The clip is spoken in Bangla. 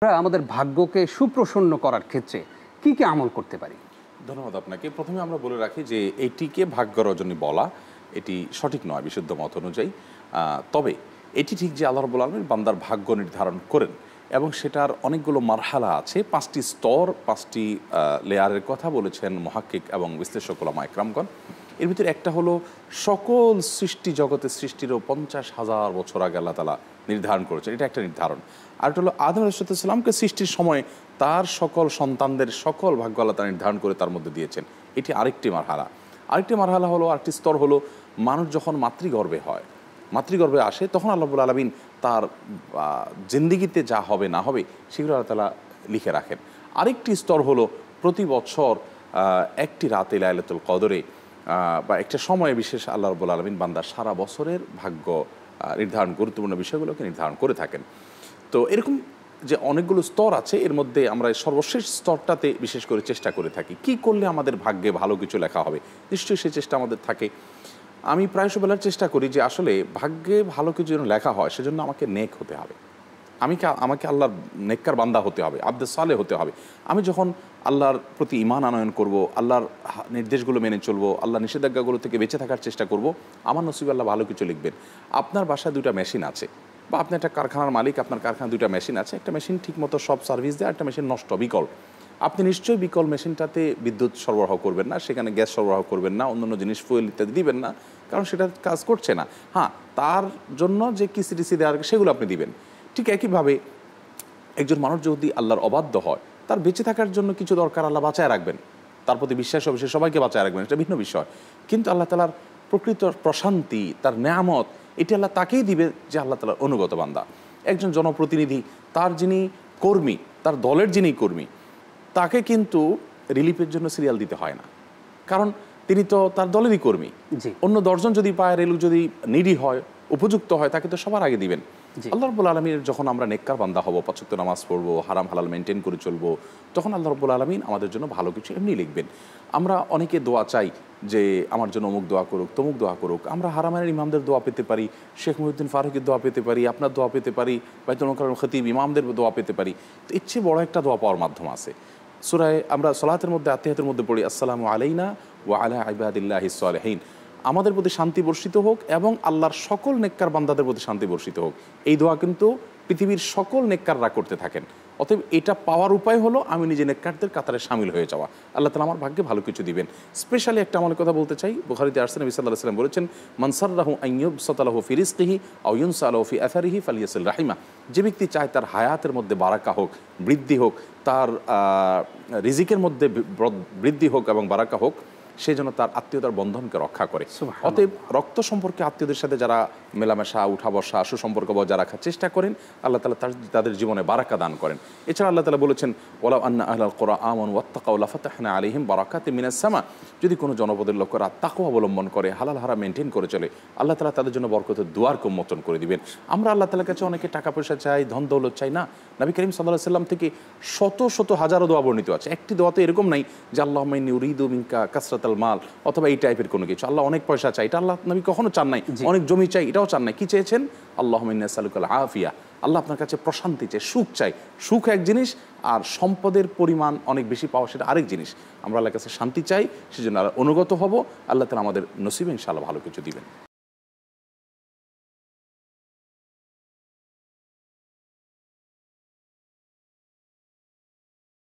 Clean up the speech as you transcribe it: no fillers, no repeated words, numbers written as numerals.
আমরা আমাদের ভাগ্যকে সুপ্রসন্ন করার ক্ষেত্রে কি কি আমল করতে পারি? ধন্যবাদ আপনাকে। প্রথমে আমরা বলে রাখি যে এটিকে ভাগ্য রজনী বলা এটি সঠিক নয় বিশুদ্ধ মত অনুযায়ী। তবে এটি ঠিক যে আল্লাহ রাব্বুল আলামিন বান্দার ভাগ্য নির্ধারণ করেন এবং সেটার অনেকগুলো মারহালা আছে, 5টি স্তর, 5টি লেয়ারের কথা বলেছেন মুহাক্কিক এবং বিশ্লেষক উলামা ইকরামগণ। এর ভিতরে একটা হলো সকল সৃষ্টি জগতের সৃষ্টিরও 50,000 বছর আগে আল্লাহ তাআলা নির্ধারণ করেছেন, এটা একটা নির্ধারণ। আর এটা হলো আদম আলাইহিস সালামকে সৃষ্টির সময় তার সকল সন্তানদের সকল ভাগ্য আল্লাহ তাআলা নির্ধারণ করে তার মধ্যে দিয়েছেন, এটি আরেকটি মারহালা। আরেকটি মারহালা হলো, আরেকটি স্তর হলো মানুষ যখন মাতৃগর্ভে হয়, মাতৃগর্ভে আসে, তখন আল্লাহ রাব্বুল আলামিন তার জিন্দেগিতে যা হবে না হবে সেগুলো আল্লাহ তাআলা লিখে রাখেন। আরেকটি স্তর হলো প্রতি বছর একটি রাতে লাইলাতুল কদরে বা একটা সময়ে বিশেষ আল্লাহ রাব্বুল আলামিন বান্দার সারা বছরের ভাগ্য নির্ধারণ, গুরুত্বপূর্ণ বিষয়গুলোকে নির্ধারণ করে থাকেন। তো এরকম যে অনেকগুলো স্তর আছে, এর মধ্যে আমরা সর্বশেষ স্তরটাতে বিশেষ করে চেষ্টা করে থাকি কি করলে আমাদের ভাগ্যে ভালো কিছু লেখা হবে। নিশ্চয়ই সেই চেষ্টা আমাদের থাকে। আমি প্রায়শ বেলার চেষ্টা করি যে আসলে ভাগ্যে ভালো কিছু যেন লেখা হয় সেজন্য আমাকে নেক হতে হবে, আমাকে আল্লাহর নেককার বান্দা হতে হবে, আব্দে সালে হতে হবে। আমি যখন আল্লাহর প্রতি ঈমান আনয়ন করব, আল্লাহর নির্দেশগুলো মেনে চলবো, আল্লাহ নিষেধাজ্ঞাগুলো থেকে বেঁচে থাকার চেষ্টা করব, আমার নসিবে আল্লাহ ভালো কিছু লিখবেন। আপনার বাসায় 2টা মেশিন আছে বা আপনি একটা কারখানার মালিক, আপনার কারখানায় 2টা মেশিন আছে, একটা মেশিন ঠিকমতো সব সার্ভিস দেয়, একটা মেশিন নষ্ট বিকল। আপনি নিশ্চয়ই বিকল মেশিনটাতে বিদ্যুৎ সরবরাহ করবেন না, সেখানে গ্যাস সরবরাহ করবেন না, অন্যান্য জিনিস ফুয়েল ইত্যাদি দিবেন না, কারণ সেটা কাজ করছে না। হ্যাঁ, তার জন্য যে কিসি দেওয়ার সেগুলো আপনি দিবেন। ঠিক একইভাবে একজন মানুষ যদি আল্লাহর অবাধ্য হয়, তার বেঁচে থাকার জন্য কিছু দরকার আল্লাহ বাঁচায় রাখবেন, তার প্রতি বিশ্বাস হবে, সে সবাইকে বাঁচায় রাখবেন, এটা ভিন্ন বিষয়। কিন্তু আল্লাহ তাআলার প্রকৃত প্রশান্তি, তার নেয়ামত, এটি আল্লাহ তাকেই দিবে যে আল্লাহ তাআলার অনুগত বান্দা। একজন জনপ্রতিনিধি, তার যিনি কর্মী, তার দলের যিনি কর্মী, তাকে কিন্তু রিলিফের জন্য সিরিয়াল দিতে হয় না, কারণ তিনি তো তার দলেরই কর্মী। অন্য 10 জন যদি পায়, রেলু যদি নিডি হয়, উপযুক্ত হয়, তাকে তো সবার আগে দিবেন। আল্লাহ রাব্বুল আলামিনের যখন আমরা নেককার বান্দা হব, 5 ওয়াক্ত নামাজ পড়বো, হারাম হালাল মেনটেন করে চলবো, তখন আল্লাহ রাব্বুল আলামিন আমাদের জন্য ভালো কিছু এমনি লিখবেন। আমরা অনেকে দোয়া চাই যে আমার জন্য অমুক দোয়া করুক, তমুক দোয়া করুক। আমরা হারামানের ইমামদের দোয়া পেতে পারি, শেখ মুহিউদ্দিন ফারুকের দোয়া পেতে পারি, আপনার দোয়া পেতে পারি, বাইতুল মুকাররম খতিব ইমামদের দোয়া পেতে পারি। তো এর চেয়ে বড় একটা দোয়া পাওয়ার মাধ্যম আছে। সূরায়ে আমরা সালাতের মধ্যে আত্তাহিয়াতের মধ্যে পড়ি, আসসালামু আলাইনা ওয়া আলা ইবাদিল্লাহিস সালিহিন, আমাদের প্রতি শান্তি বর্ষিত হোক এবং আল্লাহর সকল নেককার বান্দাদের প্রতি শান্তি বর্ষিত হোক। এই দোয়া কিন্তু পৃথিবীর সকল নেককাররা করতে থাকেন। অতএব এটা পাওয়ার উপায় হলো আমি নিজে নেককারদের কাতারে শামিল হয়ে যাওয়া। আল্লাহ তাআলা আমার ভাগ্যে ভালো কিছু দিবেন। স্পেশালি একটা আমলের কথা বলতে চাই, বুখারীতে আসছে, নবী সাল্লাল্লাহু আলাইহি ওয়াসাল্লাম বলেছেন, মান সাররাহু আন ইউবসাতা লাহু ফি রিজকিহি আও ইউনসা লাহু ফি আসারিহি ফালিয়াসিল রাহিমা। যে ব্যক্তি চায় তার হায়াতের মধ্যে বারাকা হোক, বৃদ্ধি হোক, তার রিজিকের মধ্যে বৃদ্ধি হোক এবং বারাকা হোক, সেই জন্য তার আত্মীয়তার বন্ধনকে রক্ষা করে। অতএব রক্ত সম্পর্কে আত্মীয়দের সাথে যারা মেলামেশা, উঠা বসা, সুসম্পর্ক বজায় রাখার চেষ্টা করেন, আল্লাহ তাআলা তাদের জীবনে বারাকা দান করেন। এছাড়া আল্লাহ তাআলা বলেছেন, ওয়ালাউ আন্না আহলাল কুরআ আমানু ওয়াত্তাকাউ লাফাতাহনা আলাইহিম বারাকাতিম মিনাস সামা। যদি কোনো জনপদের লোকেরা তাকওয়া অবলম্বন করে, হালাল হারাম মেনটেন করে চলে, আল্লাহ তাআলা তাদের জন্য বরকতের দুয়ার উন্মোচন করে দিবেন। আমরা আল্লাহ তাআলার কাছে অনেকে টাকা পয়সা চাই, ধন দৌলত চাই না। নবী করিম সাল্লাল্লাহু আলাইহি ওয়াসাল্লাম থেকে শত শত হাজারো দোয়া বর্ণিত আছে। একটি দোয়া তো এরকম নাই যে আল্লাহুম্মা ইন্নী উরিদু মিনকা কাসরাতাল মাল অথবা এই টাইপের কোনো কিছু। আল্লাহ অনেক পয়সা চাই, এটা আল্লাহ নবী কখনো চান নাই। অনেক জমি চাই, এটাও চান নাই। কি চেয়েছেন? আল্লাহুম্মা ইন্নী আসআলুকাল আফিয়া, আল্লাহ আপনার কাছে প্রশান্তি চাই, সুখ চাই। সুখ এক জিনিস, আর সম্পদের পরিমাণ অনেক বেশি পাওয়া সেটা আরেক জিনিস। আমরা আল্লাহর কাছে শান্তি চাই, সেজন্য অনুগত হব, আল্লাহ তাআলা আমাদের নসিবে ইনশাআল্লাহ ভালো কিছু দিবেন।